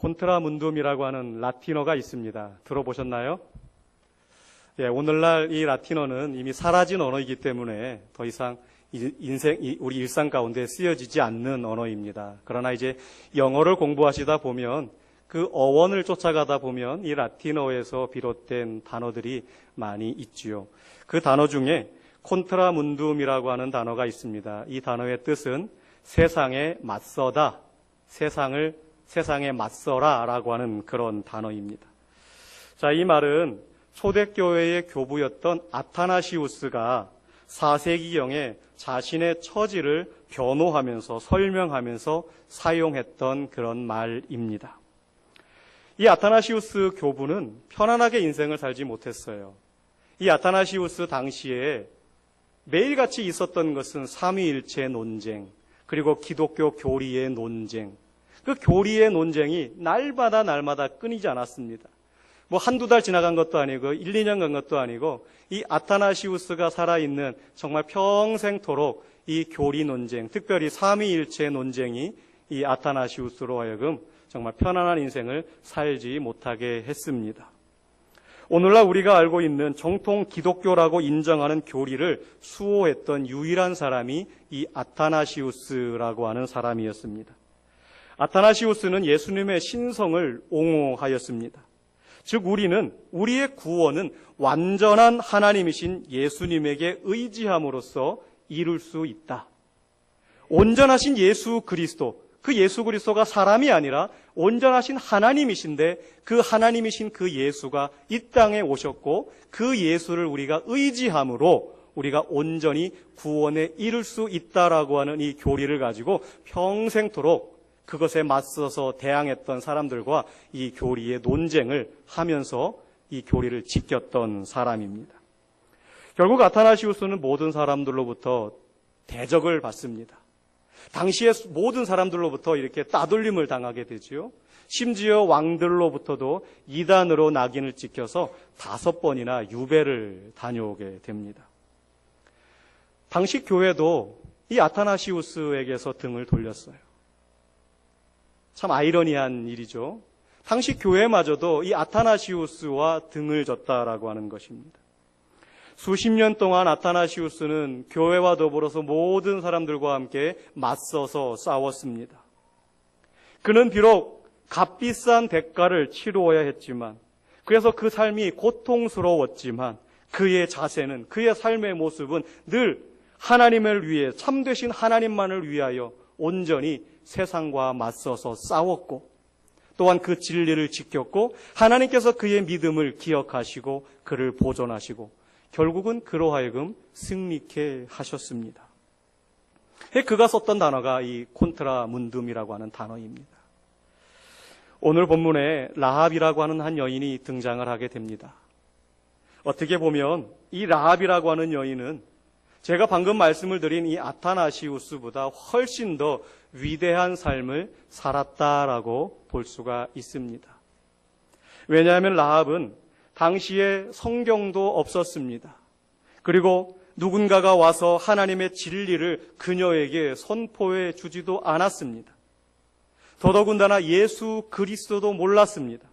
콘트라문둠이라고 하는 라틴어가 있습니다. 들어보셨나요? 예, 오늘날 이 라틴어는 이미 사라진 언어이기 때문에 더 이상 우리 일상 가운데 쓰여지지 않는 언어입니다. 그러나 이제 영어를 공부하시다 보면 그 어원을 쫓아가다 보면 이 라틴어에서 비롯된 단어들이 많이 있지요. 그 단어 중에 콘트라문둠이라고 하는 단어가 있습니다. 이 단어의 뜻은 세상에 맞서다, 세상에 맞서라 라고 하는 그런 단어입니다. 자, 이 말은 초대교회의 교부였던 아타나시우스가 4세기경에 자신의 처지를 변호하면서 설명하면서 사용했던 그런 말입니다. 이 아타나시우스 교부는 편안하게 인생을 살지 못했어요. 이 아타나시우스 당시에 매일같이 있었던 것은 삼위일체 논쟁, 그리고 기독교 교리의 논쟁. 그 교리의 논쟁이 날마다 끊이지 않았습니다. 뭐 한두 달 지나간 것도 아니고 1, 2년 간 것도 아니고 이 아타나시우스가 살아있는 정말 평생토록 이 교리 논쟁, 특별히 삼위일체 논쟁이 이 아타나시우스로 하여금 정말 편안한 인생을 살지 못하게 했습니다. 오늘날 우리가 알고 있는 정통 기독교라고 인정하는 교리를 수호했던 유일한 사람이 이 아타나시우스라고 하는 사람이었습니다. 아타나시우스는 예수님의 신성을 옹호하였습니다. 즉 우리의 구원은 완전한 하나님이신 예수님에게 의지함으로써 이룰 수 있다. 온전하신 예수 그리스도, 그 예수 그리스도가 사람이 아니라 온전하신 하나님이신데 그 하나님이신 그 예수가 이 땅에 오셨고 그 예수를 우리가 의지함으로 우리가 온전히 구원에 이를 수 있다라고 하는 이 교리를 가지고 평생토록 그것에 맞서서 대항했던 사람들과 이 교리의 논쟁을 하면서 이 교리를 지켰던 사람입니다. 결국 아타나시우스는 모든 사람들로부터 대적을 받습니다. 당시의 모든 사람들로부터 이렇게 따돌림을 당하게 되지요. 심지어 왕들로부터도 이단으로 낙인을 찍혀서 5번이나 유배를 다녀오게 됩니다. 당시 교회도 이 아타나시우스에게서 등을 돌렸어요. 참 아이러니한 일이죠. 당시 교회마저도 이 아타나시우스와 등을 졌다라고 하는 것입니다. 수십 년 동안 아타나시우스는 교회와 더불어서 모든 사람들과 함께 맞서서 싸웠습니다. 그는 비록 값비싼 대가를 치루어야 했지만, 그래서 그 삶이 고통스러웠지만 그의 자세는, 그의 삶의 모습은 늘 하나님을 위해, 참되신 하나님만을 위하여 온전히 세상과 맞서서 싸웠고, 또한 그 진리를 지켰고, 하나님께서 그의 믿음을 기억하시고 그를 보존하시고 결국은 그로 하여금 승리케 하셨습니다. 그가 썼던 단어가 이 콘트라문둠이라고 하는 단어입니다. 오늘 본문에 라합이라고 하는 한 여인이 등장을 하게 됩니다. 어떻게 보면 이 라합이라고 하는 여인은 제가 방금 말씀을 드린 이 아타나시우스보다 훨씬 더 위대한 삶을 살았다라고 볼 수가 있습니다. 왜냐하면 라합은 당시에 성경도 없었습니다. 그리고 누군가가 와서 하나님의 진리를 그녀에게 선포해 주지도 않았습니다. 더더군다나 예수 그리스도도 몰랐습니다.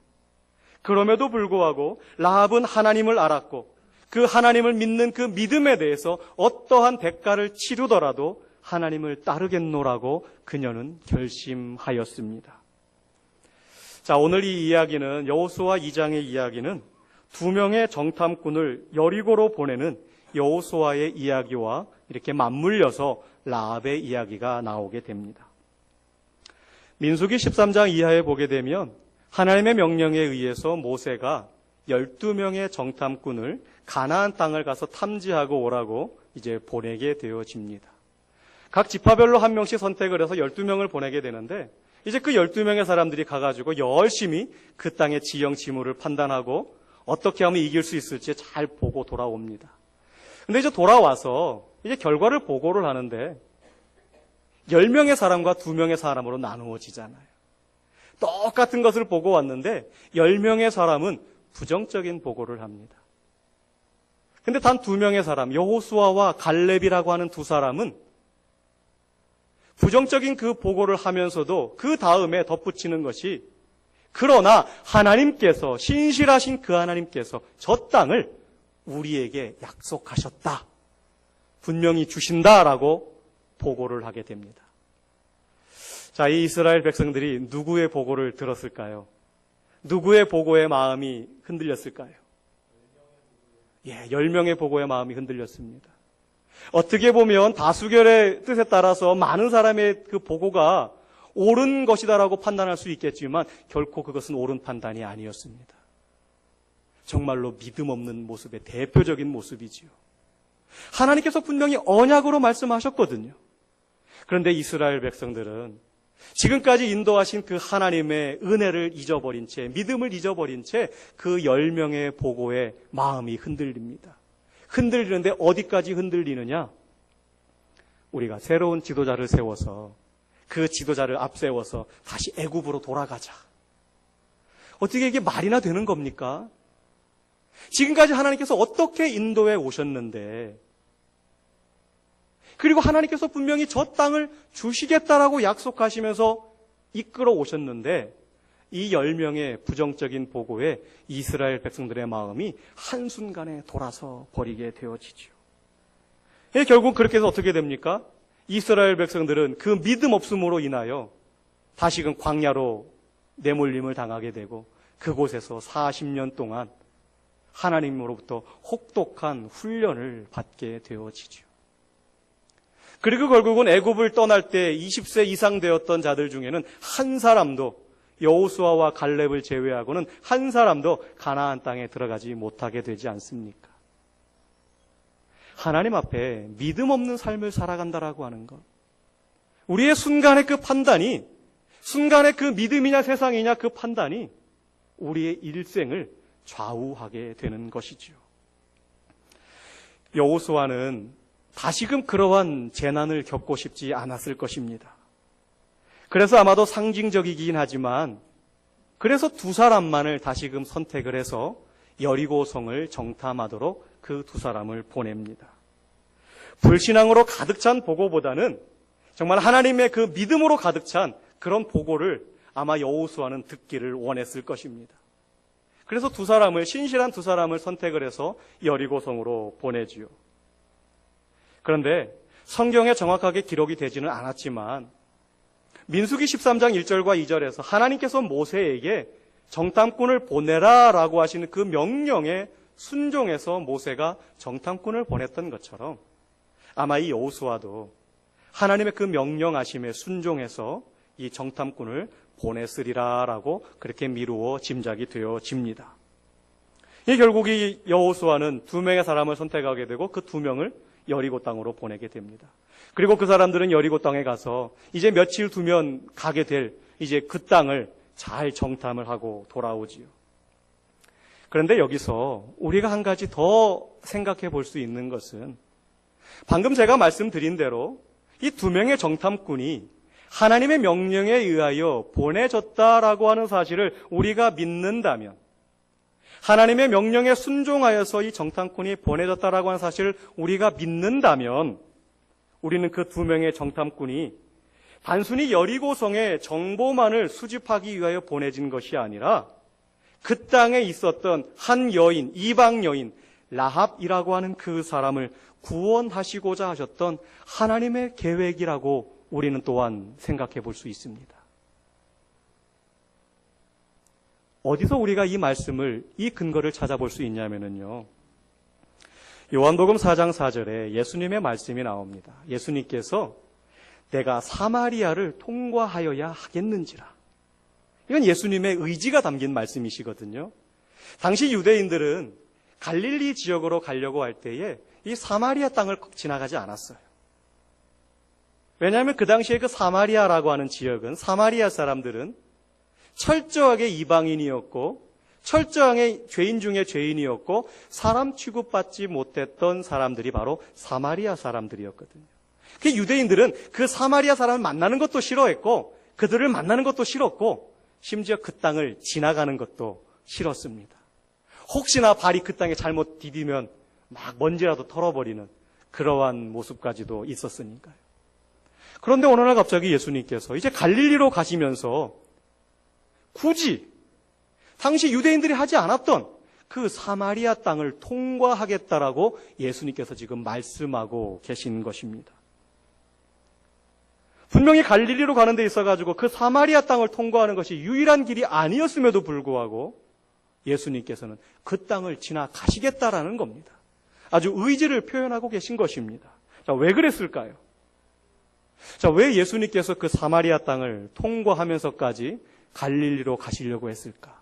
그럼에도 불구하고 라합은 하나님을 알았고 그 하나님을 믿는 그 믿음에 대해서 어떠한 대가를 치르더라도 하나님을 따르겠노라고 그녀는 결심하였습니다. 자, 오늘 이 이야기는, 여호수아 2장의 이야기는 2명의 정탐꾼을 여리고로 보내는 여호수아의 이야기와 이렇게 맞물려서 라합의 이야기가 나오게 됩니다. 민수기 13장 이하에 보게 되면 하나님의 명령에 의해서 모세가 12명의 정탐꾼을 가나안 땅을 가서 탐지하고 오라고 이제 보내게 되어집니다. 각 지파별로 한 명씩 선택을 해서 12명을 보내게 되는데, 이제 그 12명의 사람들이 가가지고 열심히 그 땅의 지형 지물을 판단하고 어떻게 하면 이길 수 있을지 잘 보고 돌아옵니다. 근데 이제 돌아와서 이제 결과를 보고를 하는데 10명의 사람과 2명의 사람으로 나누어지잖아요. 똑같은 것을 보고 왔는데 10명의 사람은 부정적인 보고를 합니다. 근데 단 2명의 사람, 여호수아와 갈렙이라고 하는 2사람은 부정적인 그 보고를 하면서도 그 다음에 덧붙이는 것이 그러나 하나님께서, 신실하신 그 하나님께서 저 땅을 우리에게 약속하셨다. 분명히 주신다라고 보고를 하게 됩니다. 자, 이 이스라엘 백성들이 누구의 보고를 들었을까요? 누구의 보고에 마음이 흔들렸을까요? 10명의 보고에 마음이 흔들렸습니다. 어떻게 보면 다수결의 뜻에 따라서 많은 사람의 그 보고가 옳은 것이다라고 판단할 수 있겠지만 결코 그것은 옳은 판단이 아니었습니다. 정말로 믿음 없는 모습의 대표적인 모습이지요. 하나님께서 분명히 언약으로 말씀하셨거든요. 그런데 이스라엘 백성들은 지금까지 인도하신 그 하나님의 은혜를 잊어버린 채, 믿음을 잊어버린 채 그 10명의 보고에 마음이 흔들립니다. 흔들리는데 어디까지 흔들리느냐? 우리가 새로운 지도자를 세워서 그 지도자를 앞세워서 다시 애굽으로 돌아가자. 어떻게 이게 말이나 되는 겁니까? 지금까지 하나님께서 어떻게 인도해 오셨는데, 그리고 하나님께서 분명히 저 땅을 주시겠다라고 약속하시면서 이끌어 오셨는데 이 10명의 부정적인 보고에 이스라엘 백성들의 마음이 한순간에 돌아서 버리게 되어지죠. 결국 그렇게 해서 어떻게 됩니까? 이스라엘 백성들은 그 믿음 없음으로 인하여 다시금 광야로 내몰림을 당하게 되고 그곳에서 40년 동안 하나님으로부터 혹독한 훈련을 받게 되어지죠. 그리고 결국은 애굽을 떠날 때 20세 이상 되었던 자들 중에는 한 사람도, 여호수아와 갈렙을 제외하고는 한 사람도 가나안 땅에 들어가지 못하게 되지 않습니까? 하나님 앞에 믿음 없는 삶을 살아간다라고 하는 것, 우리의 순간의 그 판단이, 순간의 그 믿음이냐 세상이냐 그 판단이 우리의 일생을 좌우하게 되는 것이지요. 여호수아는 다시금 그러한 재난을 겪고 싶지 않았을 것입니다. 그래서 아마도 상징적이긴 하지만 그래서 두 사람만을 다시금 선택을 해서 여리고성을 정탐하도록 그 두 사람을 보냅니다. 불신앙으로 가득 찬 보고보다는 정말 하나님의 그 믿음으로 가득 찬 그런 보고를 아마 여호수아는 듣기를 원했을 것입니다. 그래서 두 사람을, 신실한 두 사람을 선택을 해서 여리고성으로 보내지요. 그런데 성경에 정확하게 기록이 되지는 않았지만 민수기 13장 1절과 2절에서 하나님께서 모세에게 정탐꾼을 보내라라고 하시는 그 명령에 순종해서 모세가 정탐꾼을 보냈던 것처럼 아마 이 여호수아도 하나님의 그 명령하심에 순종해서 이 정탐꾼을 보냈으리라라고 그렇게 미루어 짐작이 되어집니다. 결국 이 여호수아는 2명의 사람을 선택하게 되고 그 2명을 여리고 땅으로 보내게 됩니다. 그리고 그 사람들은 여리고 땅에 가서 이제 며칠 두면 가게 될 이제 그 땅을 잘 정탐을 하고 돌아오지요. 그런데 여기서 우리가 한 가지 더 생각해 볼 수 있는 것은 방금 제가 말씀드린 대로 이 2명의 정탐꾼이 하나님의 명령에 의하여 보내졌다라고 하는 사실을 우리가 믿는다면, 하나님의 명령에 순종하여서 이 정탐꾼이 보내졌다라고 하는 사실을 우리가 믿는다면 우리는 그 2명의 정탐꾼이 단순히 여리고성의 정보만을 수집하기 위하여 보내진 것이 아니라 그 땅에 있었던 한 여인, 이방 여인 라합이라고 하는 그 사람을 구원하시고자 하셨던 하나님의 계획이라고 우리는 또한 생각해 볼 수 있습니다. 어디서 우리가 이 말씀을, 이 근거를 찾아볼 수 있냐면요. 요한복음 4장 4절에 예수님의 말씀이 나옵니다. 예수님께서 내가 사마리아를 통과하여야 하겠는지라. 이건 예수님의 의지가 담긴 말씀이시거든요. 당시 유대인들은 갈릴리 지역으로 가려고 할 때에 이 사마리아 땅을 지나가지 않았어요. 왜냐하면 그 당시에 그 사마리아라고 하는 지역은, 사마리아 사람들은 철저하게 이방인이었고 철저하게 죄인 중에 죄인이었고 사람 취급받지 못했던 사람들이 바로 사마리아 사람들이었거든요. 그 유대인들은 그 사마리아 사람을 만나는 것도 싫어했고 그들을 만나는 것도 싫었고 심지어 그 땅을 지나가는 것도 싫었습니다. 혹시나 발이 그 땅에 잘못 디디면 막 먼지라도 털어버리는 그러한 모습까지도 있었으니까요. 그런데 어느 날 갑자기 예수님께서 이제 갈릴리로 가시면서 굳이 당시 유대인들이 하지 않았던 그 사마리아 땅을 통과하겠다라고 예수님께서 지금 말씀하고 계신 것입니다. 분명히 갈릴리로 가는 데 있어가지고 그 사마리아 땅을 통과하는 것이 유일한 길이 아니었음에도 불구하고 예수님께서는 그 땅을 지나가시겠다라는 겁니다. 아주 의지를 표현하고 계신 것입니다. 자, 왜 그랬을까요? 자, 왜 예수님께서 그 사마리아 땅을 통과하면서까지 갈릴리로 가시려고 했을까?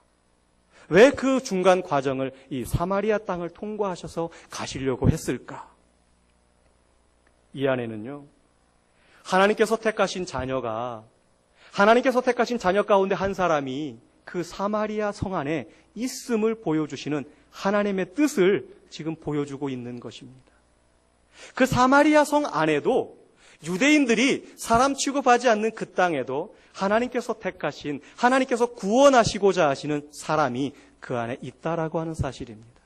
왜 그 중간 과정을 이 사마리아 땅을 통과하셔서 가시려고 했을까? 이 안에는요, 하나님께서 택하신 자녀 가운데 한 사람이 그 사마리아 성 안에 있음을 보여주시는 하나님의 뜻을 지금 보여주고 있는 것입니다. 그 사마리아 성 안에도 유대인들이 사람 취급하지 않는 그 땅에도 하나님께서 택하신, 하나님께서 구원하시고자 하시는 사람이 그 안에 있다라고 하는 사실입니다.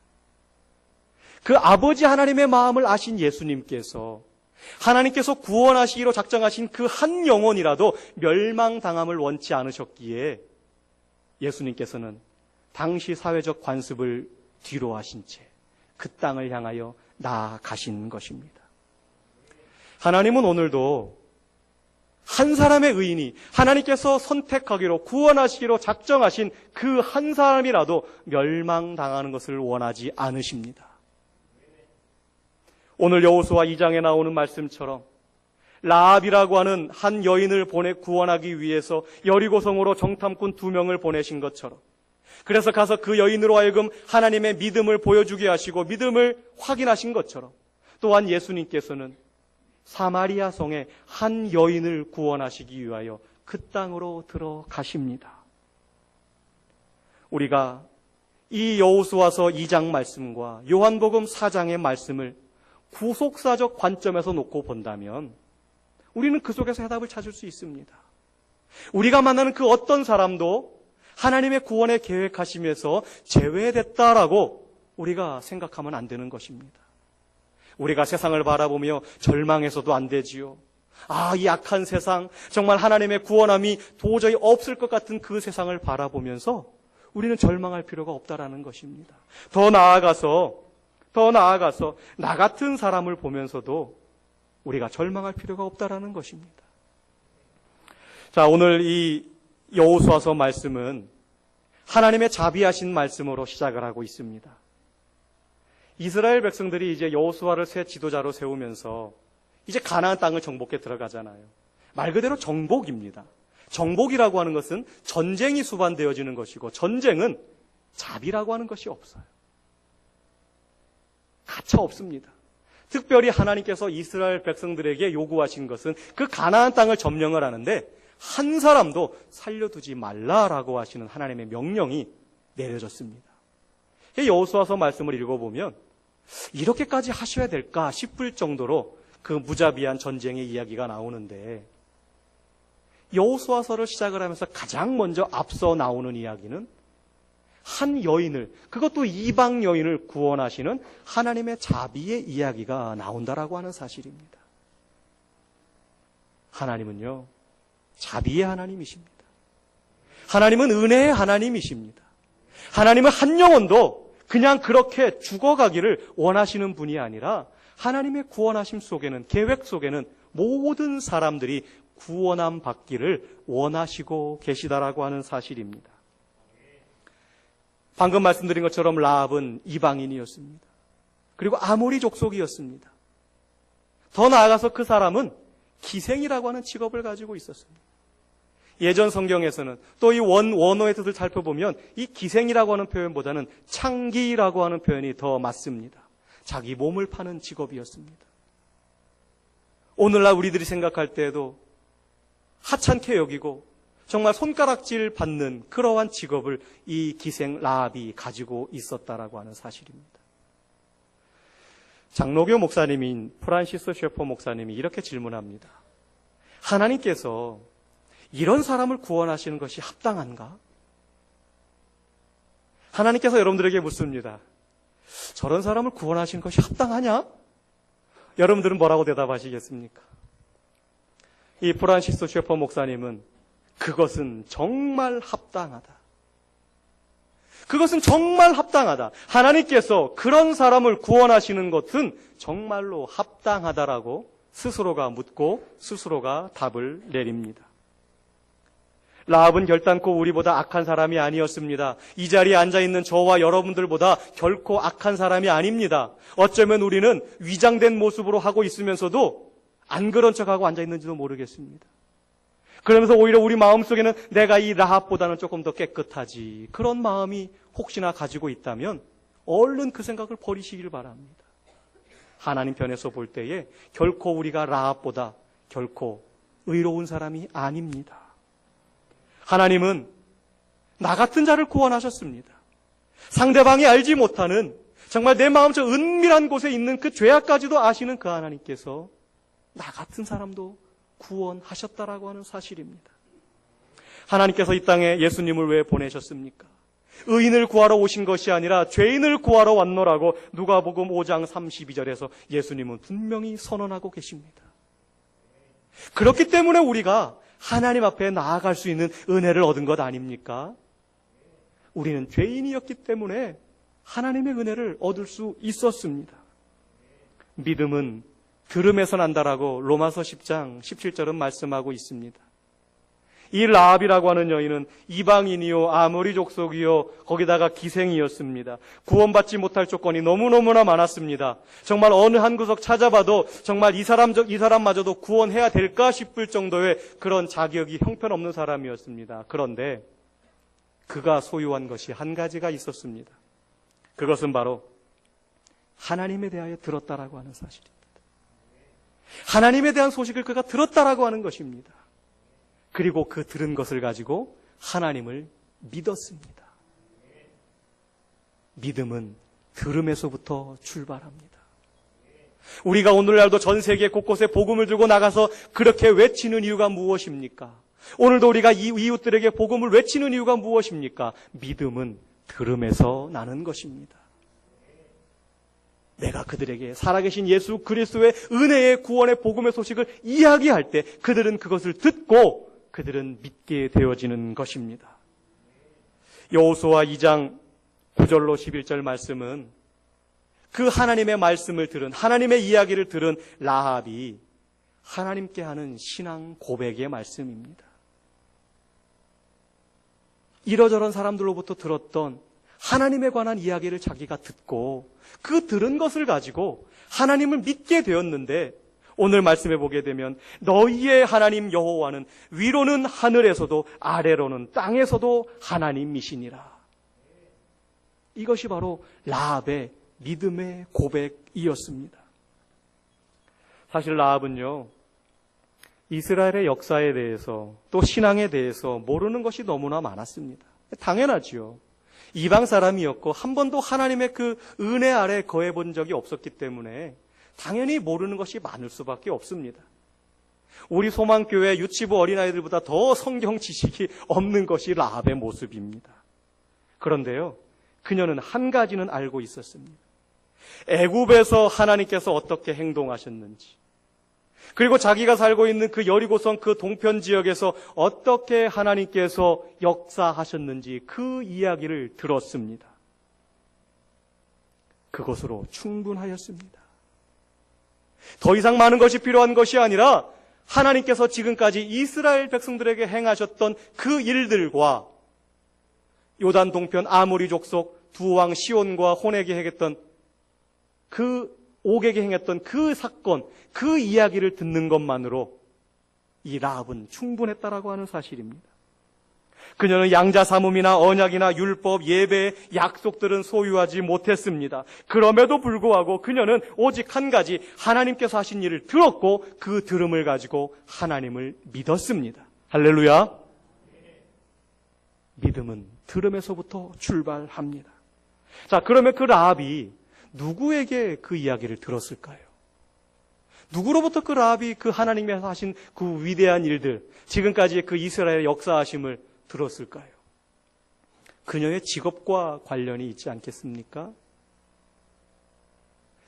그 아버지 하나님의 마음을 아신 예수님께서 하나님께서 구원하시기로 작정하신 그 한 영혼이라도 멸망당함을 원치 않으셨기에 예수님께서는 당시 사회적 관습을 뒤로 하신 채 그 땅을 향하여 나아가신 것입니다. 하나님은 오늘도 한 사람의 의인이 하나님께서 선택하기로 구원하시기로 작정하신 그 한 사람이라도 멸망당하는 것을 원하지 않으십니다. 오늘 여호수아 2장에 나오는 말씀처럼 라합이라고 하는 한 여인을 보내 구원하기 위해서 여리고성으로 정탐꾼 2명을 보내신 것처럼, 그래서 가서 그 여인으로 하여금 하나님의 믿음을 보여주게 하시고 믿음을 확인하신 것처럼, 또한 예수님께서는 사마리아 성의 한 여인을 구원하시기 위하여 그 땅으로 들어가십니다. 우리가 이 여호수아서 2장 말씀과 요한복음 4장의 말씀을 구속사적 관점에서 놓고 본다면 우리는 그 속에서 해답을 찾을 수 있습니다. 우리가 만나는 그 어떤 사람도 하나님의 구원의 계획하심에서 제외됐다라고 우리가 생각하면 안 되는 것입니다. 우리가 세상을 바라보며 절망해서도 안 되지요. 이 악한 세상, 정말 하나님의 구원함이 도저히 없을 것 같은 그 세상을 바라보면서 우리는 절망할 필요가 없다라는 것입니다. 더 나아가서 나 같은 사람을 보면서도 우리가 절망할 필요가 없다라는 것입니다. 자, 오늘 이 여호수아서 말씀은 하나님의 자비하신 말씀으로 시작을 하고 있습니다. 이스라엘 백성들이 이제 여호수아를 새 지도자로 세우면서 이제 가나안 땅을 정복해 들어가잖아요. 말 그대로 정복입니다. 정복이라고 하는 것은 전쟁이 수반되어지는 것이고, 전쟁은 자비라고 하는 것이 없어요. 가차 없습니다. 특별히 하나님께서 이스라엘 백성들에게 요구하신 것은 그 가나안 땅을 점령을 하는데 한 사람도 살려두지 말라라고 하시는 하나님의 명령이 내려졌습니다. 여호수아서 말씀을 읽어보면 이렇게까지 하셔야 될까 싶을 정도로 그 무자비한 전쟁의 이야기가 나오는데, 여호수아서를 시작을 하면서 가장 먼저 앞서 나오는 이야기는 한 여인을, 그것도 이방 여인을 구원하시는 하나님의 자비의 이야기가 나온다라고 하는 사실입니다. 하나님은요, 자비의 하나님이십니다. 하나님은 은혜의 하나님이십니다. 하나님은 한 영혼도 그냥 그렇게 죽어가기를 원하시는 분이 아니라 하나님의 구원하심 속에는, 계획 속에는 모든 사람들이 구원함 받기를 원하시고 계시다라고 하는 사실입니다. 방금 말씀드린 것처럼 라합은 이방인이었습니다. 그리고 아모리 족속이었습니다. 더 나아가서 그 사람은 기생이라고 하는 직업을 가지고 있었습니다. 예전 성경에서는 또 이 원어의 뜻을 살펴보면 이 기생이라고 하는 표현보다는 창기라고 하는 표현이 더 맞습니다. 자기 몸을 파는 직업이었습니다. 오늘날 우리들이 생각할 때에도 하찮게 여기고 정말 손가락질 받는 그러한 직업을 이 기생 라합이 가지고 있었다라고 하는 사실입니다. 장로교 목사님인 프란시스 셰퍼 목사님이 이렇게 질문합니다. 하나님께서 이런 사람을 구원하시는 것이 합당한가? 하나님께서 여러분들에게 묻습니다. 저런 사람을 구원하시는 것이 합당하냐? 여러분들은 뭐라고 대답하시겠습니까? 이 프란시스 셰퍼 목사님은 그것은 정말 합당하다. 그것은 정말 합당하다. 하나님께서 그런 사람을 구원하시는 것은 정말로 합당하다라고 스스로가 묻고 스스로가 답을 내립니다. 라합은 결단코 우리보다 악한 사람이 아니었습니다. 이 자리에 앉아있는 저와 여러분들보다 결코 악한 사람이 아닙니다. 어쩌면 우리는 위장된 모습으로 하고 있으면서도 안 그런 척하고 앉아있는지도 모르겠습니다. 그러면서 오히려 우리 마음속에는 내가 이 라합보다는 조금 더 깨끗하지, 그런 마음이 혹시나 가지고 있다면 얼른 그 생각을 버리시길 바랍니다. 하나님 편에서 볼 때에 결코 우리가 라합보다 결코 의로운 사람이 아닙니다. 하나님은 나 같은 자를 구원하셨습니다. 상대방이 알지 못하는 정말 내 마음 저 은밀한 곳에 있는 그 죄악까지도 아시는 그 하나님께서 나 같은 사람도 구원하셨다라고 하는 사실입니다. 하나님께서 이 땅에 예수님을 왜 보내셨습니까? 의인을 구하러 오신 것이 아니라 죄인을 구하러 왔노라고 누가복음 5장 32절에서 예수님은 분명히 선언하고 계십니다. 그렇기 때문에 우리가 하나님 앞에 나아갈 수 있는 은혜를 얻은 것 아닙니까? 우리는 죄인이었기 때문에 하나님의 은혜를 얻을 수 있었습니다. 믿음은 들음에서 난다라고 로마서 10장 17절은 말씀하고 있습니다. 이 라합이라고 하는 여인은 이방인이요 아모리 족속이요 거기다가 기생이었습니다. 구원받지 못할 조건이 너무너무나 많았습니다. 정말 어느 한 구석 찾아봐도 정말 이 사람마저도 구원해야 될까 싶을 정도의 그런 자격이 형편없는 사람이었습니다. 그런데 그가 소유한 것이 한 가지가 있었습니다. 그것은 바로 하나님에 대하여 들었다라고 하는 사실입니다. 하나님에 대한 소식을 그가 들었다라고 하는 것입니다. 그리고 그 들은 것을 가지고 하나님을 믿었습니다. 믿음은 들음에서부터 출발합니다. 우리가 오늘날도 전 세계 곳곳에 복음을 들고 나가서 그렇게 외치는 이유가 무엇입니까? 오늘도 우리가 이웃들에게 복음을 외치는 이유가 무엇입니까? 믿음은 들음에서 나는 것입니다. 내가 그들에게 살아계신 예수 그리스도의 은혜의 구원의 복음의 소식을 이야기할 때 그들은 그것을 듣고 그들은 믿게 되어지는 것입니다. 여호수아 2장 9절로 11절 말씀은 그 하나님의 말씀을 들은, 하나님의 이야기를 들은 라합이 하나님께 하는 신앙 고백의 말씀입니다. 이러저런 사람들로부터 들었던 하나님에 관한 이야기를 자기가 듣고 그 들은 것을 가지고 하나님을 믿게 되었는데, 오늘 말씀해 보게 되면 너희의 하나님 여호와는 위로는 하늘에서도 아래로는 땅에서도 하나님이시니라. 이것이 바로 라합의 믿음의 고백이었습니다. 사실 라합은요, 이스라엘의 역사에 대해서 또 신앙에 대해서 모르는 것이 너무나 많았습니다. 당연하지요. 이방 사람이었고 한 번도 하나님의 그 은혜 아래 거해 본 적이 없었기 때문에 당연히 모르는 것이 많을 수밖에 없습니다. 우리 소망교회 유치부 어린아이들보다 더 성경 지식이 없는 것이 라합의 모습입니다. 그런데요, 그녀는 한 가지는 알고 있었습니다. 애굽에서 하나님께서 어떻게 행동하셨는지, 그리고 자기가 살고 있는 그 여리고성 그 동편 지역에서 어떻게 하나님께서 역사하셨는지 그 이야기를 들었습니다. 그것으로 충분하였습니다. 더 이상 많은 것이 필요한 것이 아니라 하나님께서 지금까지 이스라엘 백성들에게 행하셨던 그 일들과 요단 동편 아모리 족속 두 왕 시온과 혼에게 행했던 옥에게 행했던 그 사건, 그 이야기를 듣는 것만으로 이 라합은 충분했다라고 하는 사실입니다. 그녀는 양자 사뭅이나 언약이나 율법, 예배, 약속들은 소유하지 못했습니다. 그럼에도 불구하고 그녀는 오직 한 가지, 하나님께서 하신 일을 들었고 그 들음을 가지고 하나님을 믿었습니다. 할렐루야. 믿음은 들음에서부터 출발합니다. 자, 그러면 그 라합이 누구에게 그 이야기를 들었을까요? 누구로부터 그 라합이 그 하나님께서 하신 그 위대한 일들, 지금까지의 그 이스라엘의 역사하심을 들었을까요? 그녀의 직업과 관련이 있지 않겠습니까?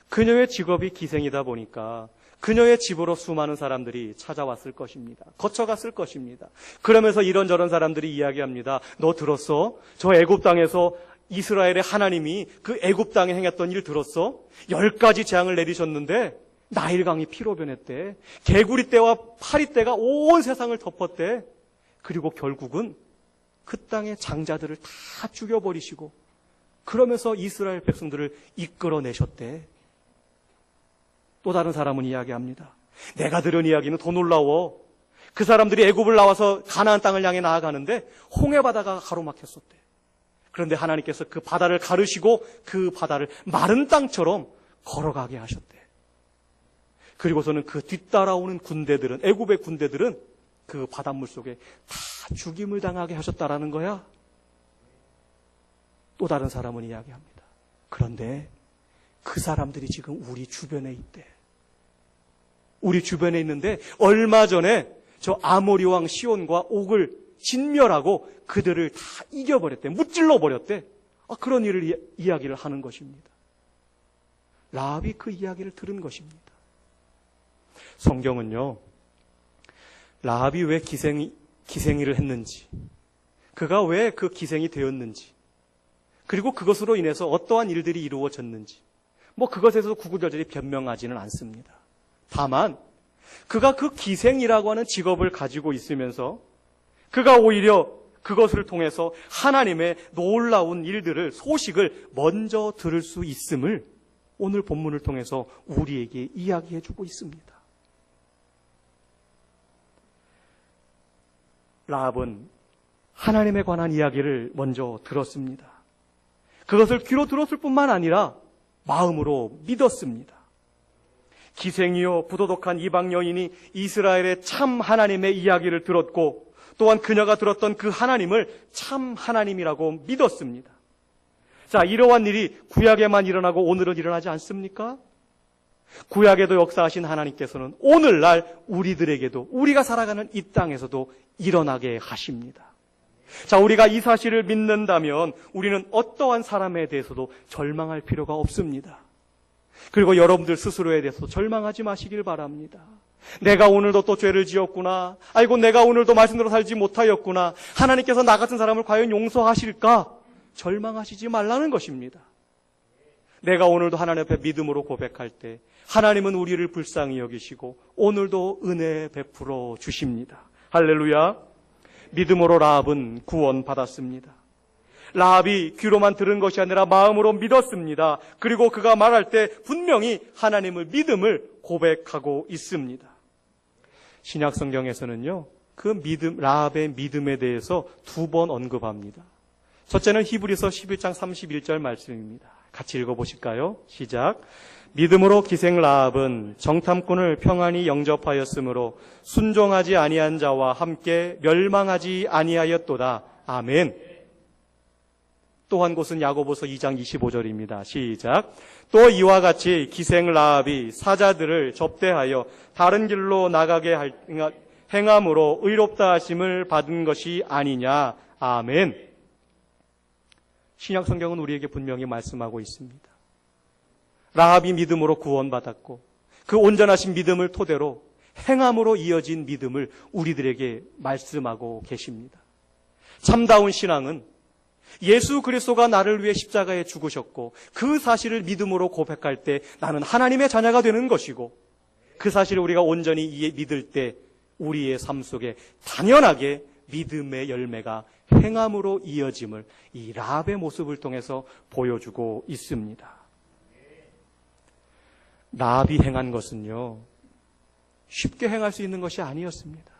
그녀의 직업이 기생이다 보니까 그녀의 집으로 수많은 사람들이 찾아왔을 것입니다. 거쳐갔을 것입니다. 그러면서 이런저런 사람들이 이야기합니다. 너 들었어? 저 애굽 땅에서 이스라엘의 하나님이 그 애굽 땅에 행했던 일 들었어? 10가지 재앙을 내리셨는데 나일강이 피로 변했대. 개구리 떼와 파리 떼가 온 세상을 덮었대. 그리고 결국은 그 땅의 장자들을 다 죽여버리시고 그러면서 이스라엘 백성들을 이끌어내셨대. 또 다른 사람은 이야기합니다. 내가 들은 이야기는 더 놀라워. 그 사람들이 애굽을 나와서 가나안 땅을 향해 나아가는데 홍해 바다가 가로막혔었대. 그런데 하나님께서 그 바다를 가르시고 그 바다를 마른 땅처럼 걸어가게 하셨대. 그리고서는 그 뒤따라오는 군대들은, 애굽의 군대들은 그 바닷물 속에 다 죽임을 당하게 하셨다라는 거야. 또 다른 사람은 이야기합니다. 그런데 그 사람들이 지금 우리 주변에 있대. 우리 주변에 있는데 얼마 전에 저 아모리 왕 시온과 옥을 진멸하고 그들을 다 이겨버렸대. 무찔러 버렸대. 그런 일을 이야기를 하는 것입니다. 라합이 그 이야기를 들은 것입니다. 성경은요, 라합이 왜 기생이를 했는지, 그가 왜 그 기생이 되었는지, 그리고 그것으로 인해서 어떠한 일들이 이루어졌는지, 그것에서 구구절절히 변명하지는 않습니다. 다만 그가 그 기생이라고 하는 직업을 가지고 있으면서 그가 오히려 그것을 통해서 하나님의 놀라운 일들을, 소식을 먼저 들을 수 있음을 오늘 본문을 통해서 우리에게 이야기해 주고 있습니다. 라합은 하나님에 관한 이야기를 먼저 들었습니다. 그것을 귀로 들었을 뿐만 아니라 마음으로 믿었습니다. 기생이요 부도덕한 이방 여인이 이스라엘의 참 하나님의 이야기를 들었고 또한 그녀가 들었던 그 하나님을 참 하나님이라고 믿었습니다. 자, 이러한 일이 구약에만 일어나고 오늘은 일어나지 않습니까? 구약에도 역사하신 하나님께서는 오늘날 우리들에게도, 우리가 살아가는 이 땅에서도 일어나게 하십니다. 자, 우리가 이 사실을 믿는다면 우리는 어떠한 사람에 대해서도 절망할 필요가 없습니다. 그리고 여러분들 스스로에 대해서 절망하지 마시길 바랍니다. 내가 오늘도 또 죄를 지었구나. 아이고, 내가 오늘도 말씀대로 살지 못하였구나. 하나님께서 나 같은 사람을 과연 용서하실까? 절망하시지 말라는 것입니다. 내가 오늘도 하나님 앞에 믿음으로 고백할 때 하나님은 우리를 불쌍히 여기시고 오늘도 은혜 베풀어 주십니다. 할렐루야. 믿음으로 라합은 구원받았습니다. 라합이 귀로만 들은 것이 아니라 마음으로 믿었습니다. 그리고 그가 말할 때 분명히 하나님을 믿음을 고백하고 있습니다. 신약 성경에서는요, 그 믿음, 라합의 믿음에 대해서 2번 언급합니다. 첫째는 히브리서 11장 31절 말씀입니다. 같이 읽어보실까요? 시작. 믿음으로 기생 라합은 정탐꾼을 평안히 영접하였으므로 순종하지 아니한 자와 함께 멸망하지 아니하였도다. 아멘. 또 한 곳은 야고보서 2장 25절입니다. 시작. 또 이와 같이 기생 라합이 사자들을 접대하여 다른 길로 나가게 행함으로 의롭다 하심을 받은 것이 아니냐. 아멘. 신약 성경은 우리에게 분명히 말씀하고 있습니다. 라합이 믿음으로 구원받았고 그 온전하신 믿음을 토대로 행함으로 이어진 믿음을 우리들에게 말씀하고 계십니다. 참다운 신앙은 예수 그리스도가 나를 위해 십자가에 죽으셨고 그 사실을 믿음으로 고백할 때 나는 하나님의 자녀가 되는 것이고 그 사실을 우리가 온전히 믿을 때 우리의 삶 속에 당연하게 믿음의 열매가 행함으로 이어짐을 이 라합의 모습을 통해서 보여주고 있습니다. 라합이 행한 것은요, 쉽게 행할 수 있는 것이 아니었습니다.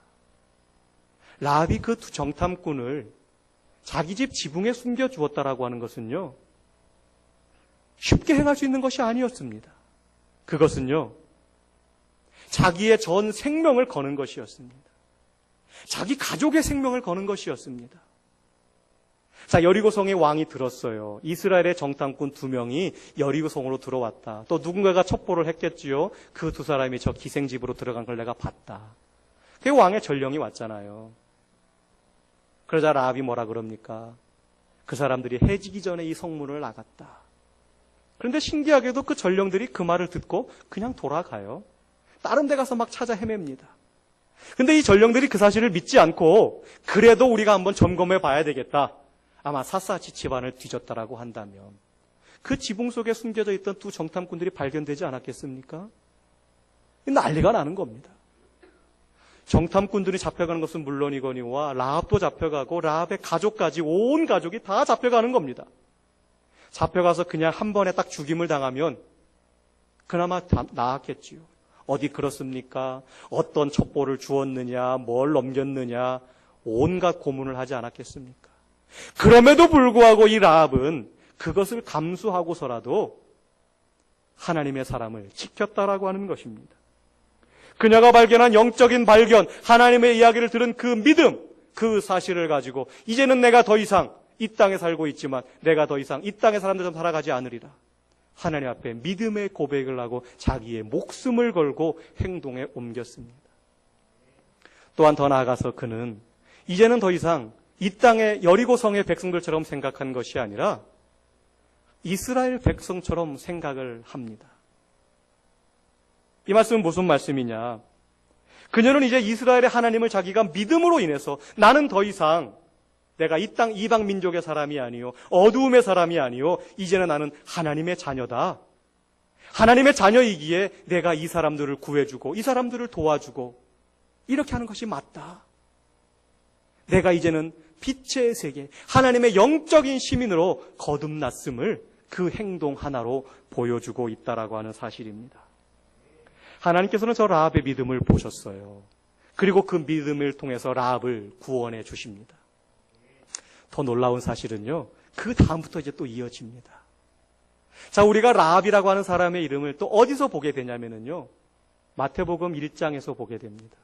라합이 그 두 정탐꾼을 자기 집 지붕에 숨겨주었다라고 하는 것은요, 쉽게 행할 수 있는 것이 아니었습니다. 그것은요, 자기의 전 생명을 거는 것이었습니다. 자기 가족의 생명을 거는 것이었습니다. 자, 여리고성의 왕이 들었어요. 이스라엘의 정탐꾼 2명이 여리고성으로 들어왔다. 또 누군가가 첩보를 했겠지요. 그 2사람이 저 기생집으로 들어간 걸 내가 봤다. 그게 왕의 전령이 왔잖아요. 그러자 라합이 뭐라 그럽니까? 그 사람들이 해지기 전에 이 성문을 나갔다. 그런데 신기하게도 그 전령들이 그 말을 듣고 그냥 돌아가요. 다른 데 가서 막 찾아 헤맵니다. 근데 이 전령들이 그 사실을 믿지 않고 그래도 우리가 한번 점검해 봐야 되겠다. 아마 샅샅이 집안을 뒤졌다라고 한다면 그 지붕 속에 숨겨져 있던 두 정탐꾼들이 발견되지 않았겠습니까? 난리가 나는 겁니다. 정탐꾼들이 잡혀가는 것은 물론이거니와 라합도 잡혀가고 라합의 가족까지 온 가족이 다 잡혀가는 겁니다. 잡혀가서 그냥 한 번에 딱 죽임을 당하면 그나마 나았겠지요. 어디 그렇습니까? 어떤 첩보를 주었느냐, 뭘 넘겼느냐, 온갖 고문을 하지 않았겠습니까? 그럼에도 불구하고 이 라합은 그것을 감수하고서라도 하나님의 사람을 지켰다라고 하는 것입니다. 그녀가 발견한 영적인 발견, 하나님의 이야기를 들은 그 믿음, 그 사실을 가지고 이제는 내가 더 이상 이 땅에 살고 있지만 내가 더 이상 이 땅의 사람들처럼 살아가지 않으리라. 하나님 앞에 믿음의 고백을 하고 자기의 목숨을 걸고 행동에 옮겼습니다. 또한 더 나아가서 그는 이제는 더 이상 이 땅의 여리고성의 백성들처럼 생각한 것이 아니라 이스라엘 백성처럼 생각을 합니다. 이 말씀은 무슨 말씀이냐? 그녀는 이제 이스라엘의 하나님을 자기가 믿음으로 인해서 나는 더 이상 내가 이 땅 이방 민족의 사람이 아니요 어두움의 사람이 아니요 이제는 나는 하나님의 자녀다. 하나님의 자녀이기에 내가 이 사람들을 구해주고 이 사람들을 도와주고 이렇게 하는 것이 맞다. 내가 이제는 빛의 세계, 하나님의 영적인 시민으로 거듭났음을 그 행동 하나로 보여주고 있다라고 하는 사실입니다. 하나님께서는 저 라합의 믿음을 보셨어요. 그리고 그 믿음을 통해서 라합을 구원해 주십니다. 더 놀라운 사실은요, 그 다음부터 이제 또 이어집니다. 자, 우리가 라합이라고 하는 사람의 이름을 또 어디서 보게 되냐면요, 마태복음 1장에서 보게 됩니다.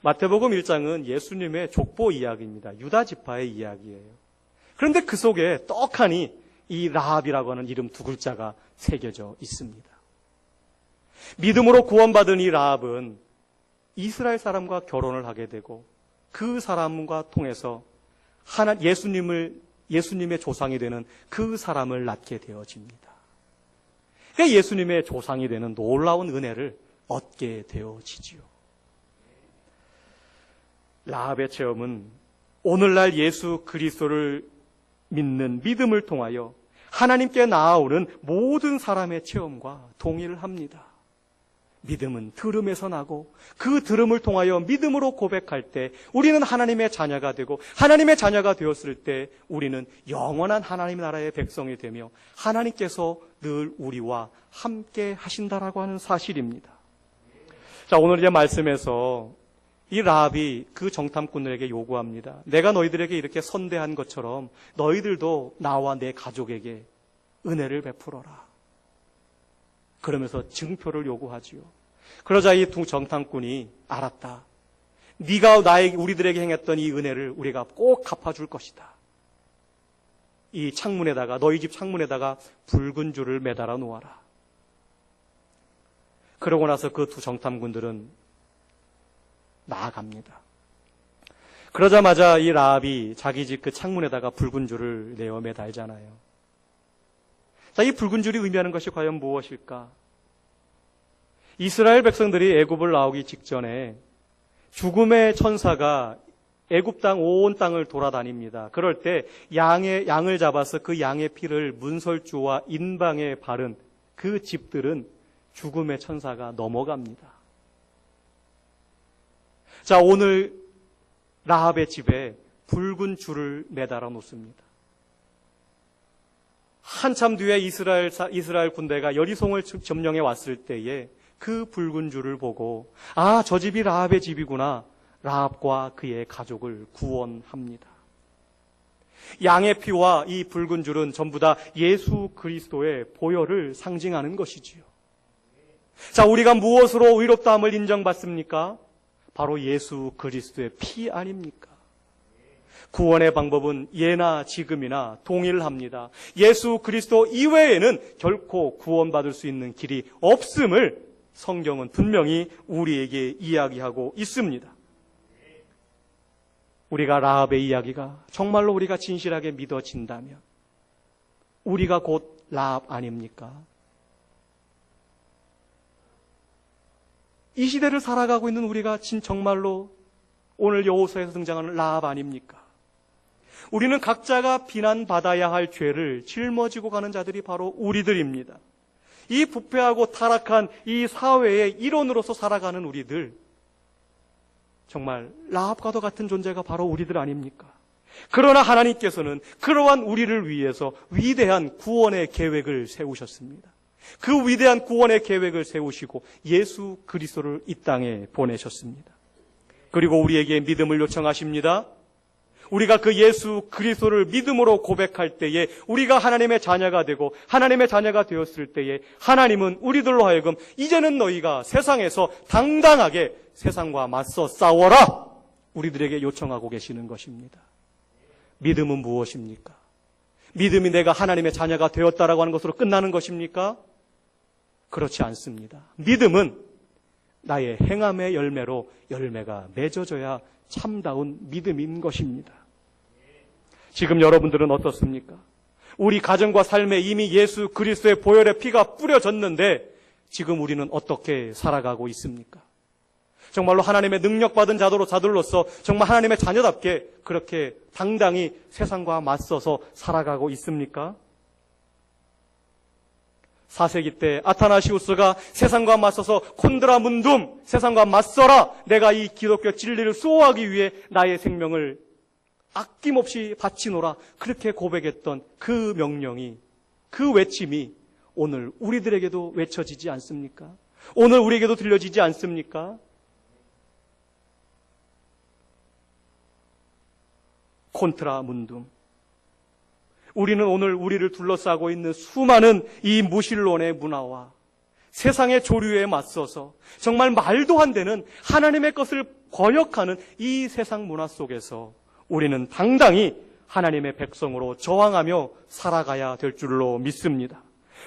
마태복음 1장은 예수님의 족보 이야기입니다. 유다 지파의 이야기예요. 그런데 그 속에 떡하니 이 라합이라고 하는 이름 두 글자가 새겨져 있습니다. 믿음으로 구원받은 이 라합은 이스라엘 사람과 결혼을 하게 되고 그 사람과 통해서 예수님의 조상이 되는 그 사람을 낳게 되어집니다. 그러니까 예수님의 조상이 되는 놀라운 은혜를 얻게 되어지지요. 라합의 체험은 오늘날 예수 그리스도를 믿는 믿음을 통하여 하나님께 나아오는 모든 사람의 체험과 동의를 합니다. 믿음은 들음에서 나고 그 들음을 통하여 믿음으로 고백할 때 우리는 하나님의 자녀가 되고 하나님의 자녀가 되었을 때 우리는 영원한 하나님 나라의 백성이 되며 하나님께서 늘 우리와 함께 하신다라고 하는 사실입니다. 자, 오늘 이제 말씀에서 이 라합이 그 정탐꾼들에게 요구합니다. 내가 너희들에게 이렇게 선대한 것처럼 너희들도 나와 내 가족에게 은혜를 베풀어라. 그러면서 증표를 요구하지요. 그러자 이 두 정탐꾼이 알았다. 네가 우리들에게 행했던 이 은혜를 우리가 꼭 갚아줄 것이다. 이 창문에다가 너희 집 창문에다가 붉은 줄을 매달아 놓아라. 그러고 나서 그 두 정탐꾼들은 나아갑니다. 그러자마자 이 라합이 자기 집 그 창문에다가 붉은 줄을 내어 매달잖아요. 자, 이 붉은 줄이 의미하는 것이 과연 무엇일까? 이스라엘 백성들이 애굽을 나오기 직전에 죽음의 천사가 애굽 땅 온 땅을 돌아다닙니다. 그럴 때 양을 잡아서 그 양의 피를 문설주와 인방에 바른 그 집들은 죽음의 천사가 넘어갑니다. 자, 오늘 라합의 집에 붉은 줄을 매달아 놓습니다. 한참 뒤에 이스라엘 군대가 여리송을 점령해 왔을 때에 그 붉은 줄을 보고 아, 저 집이 라합의 집이구나. 라합과 그의 가족을 구원합니다. 양의 피와 이 붉은 줄은 전부 다 예수 그리스도의 보혈을 상징하는 것이지요. 자, 우리가 무엇으로 의롭다함을 인정받습니까? 바로 예수 그리스도의 피 아닙니까? 구원의 방법은 예나 지금이나 동일합니다. 예수 그리스도 이외에는 결코 구원받을 수 있는 길이 없음을 성경은 분명히 우리에게 이야기하고 있습니다. 우리가 라합의 이야기가 정말로 우리가 진실하게 믿어진다면 우리가 곧 라합 아닙니까? 이 시대를 살아가고 있는 우리가 정말로 오늘 여호수아에서 등장하는 라합 아닙니까? 우리는 각자가 비난받아야 할 죄를 짊어지고 가는 자들이 바로 우리들입니다. 이 부패하고 타락한 이 사회의 일원으로서 살아가는 우리들, 정말 라합과도 같은 존재가 바로 우리들 아닙니까? 그러나 하나님께서는 그러한 우리를 위해서 위대한 구원의 계획을 세우셨습니다. 그 위대한 구원의 계획을 세우시고 예수 그리스도를 이 땅에 보내셨습니다. 그리고 우리에게 믿음을 요청하십니다. 우리가 그 예수 그리스도를 믿음으로 고백할 때에 우리가 하나님의 자녀가 되고 하나님의 자녀가 되었을 때에 하나님은 우리들로 하여금 이제는 너희가 세상에서 당당하게 세상과 맞서 싸워라! 우리들에게 요청하고 계시는 것입니다. 믿음은 무엇입니까? 믿음이 내가 하나님의 자녀가 되었다라고 하는 것으로 끝나는 것입니까? 그렇지 않습니다. 믿음은 나의 행함의 열매로 열매가 맺어져야 참다운 믿음인 것입니다. 지금 여러분들은 어떻습니까? 우리 가정과 삶에 이미 예수 그리스도의 보혈의 피가 뿌려졌는데 지금 우리는 어떻게 살아가고 있습니까? 정말로 하나님의 능력받은 자들로서 정말 하나님의 자녀답게 그렇게 당당히 세상과 맞서서 살아가고 있습니까? 4세기 때 아타나시우스가 세상과 맞서서 콘드라 문둠, 세상과 맞서라, 내가 이 기독교 진리를 수호하기 위해 나의 생명을 아낌없이 바치노라, 그렇게 고백했던 그 명령이, 그 외침이 오늘 우리들에게도 외쳐지지 않습니까? 오늘 우리에게도 들려지지 않습니까? 콘트라 문둠. 우리는 오늘 우리를 둘러싸고 있는 수많은 이 무신론의 문화와 세상의 조류에 맞서서 정말 말도 안 되는 하나님의 것을 거역하는 이 세상 문화 속에서 우리는 당당히 하나님의 백성으로 저항하며 살아가야 될 줄로 믿습니다.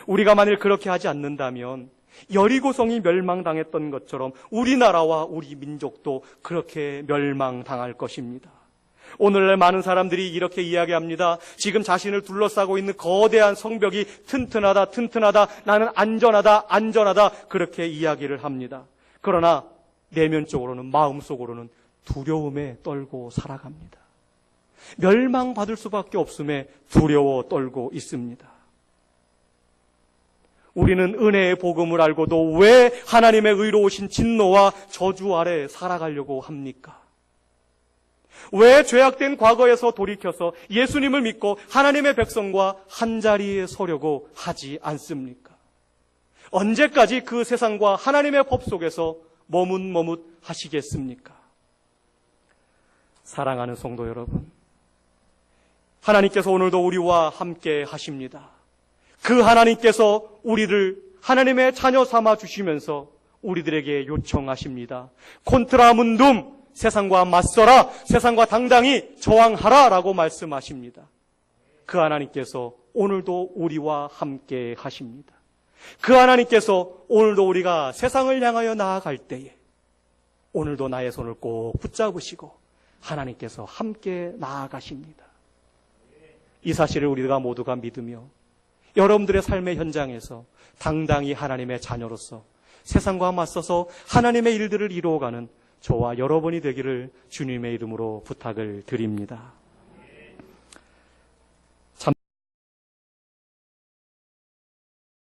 우리가 만일 그렇게 하지 않는다면 여리고성이 멸망당했던 것처럼 우리나라와 우리 민족도 그렇게 멸망당할 것입니다. 오늘날 많은 사람들이 이렇게 이야기합니다. 지금 자신을 둘러싸고 있는 거대한 성벽이 튼튼하다, 나는 안전하다, 그렇게 이야기를 합니다. 그러나 내면적으로는, 마음속으로는 두려움에 떨고 살아갑니다. 멸망받을 수밖에 없음에 두려워 떨고 있습니다. 우리는 은혜의 복음을 알고도 왜 하나님의 의로우신 진노와 저주 아래 살아가려고 합니까? 왜 죄악된 과거에서 돌이켜서 예수님을 믿고 하나님의 백성과 한자리에 서려고 하지 않습니까? 언제까지 그 세상과 하나님의 법 속에서 머뭇머뭇 하시겠습니까? 사랑하는 성도 여러분, 하나님께서 오늘도 우리와 함께 하십니다. 그 하나님께서 우리를 하나님의 자녀 삼아 주시면서 우리들에게 요청하십니다. 콘트라 문둠, 세상과 맞서라, 세상과 당당히 저항하라 라고 말씀하십니다. 그 하나님께서 오늘도 우리와 함께 하십니다. 그 하나님께서 오늘도 우리가 세상을 향하여 나아갈 때에 오늘도 나의 손을 꼭 붙잡으시고 하나님께서 함께 나아가십니다. 이 사실을 우리가 모두가 믿으며 여러분들의 삶의 현장에서 당당히 하나님의 자녀로서 세상과 맞서서 하나님의 일들을 이루어가는 저와 여러분이 되기를 주님의 이름으로 부탁을 드립니다.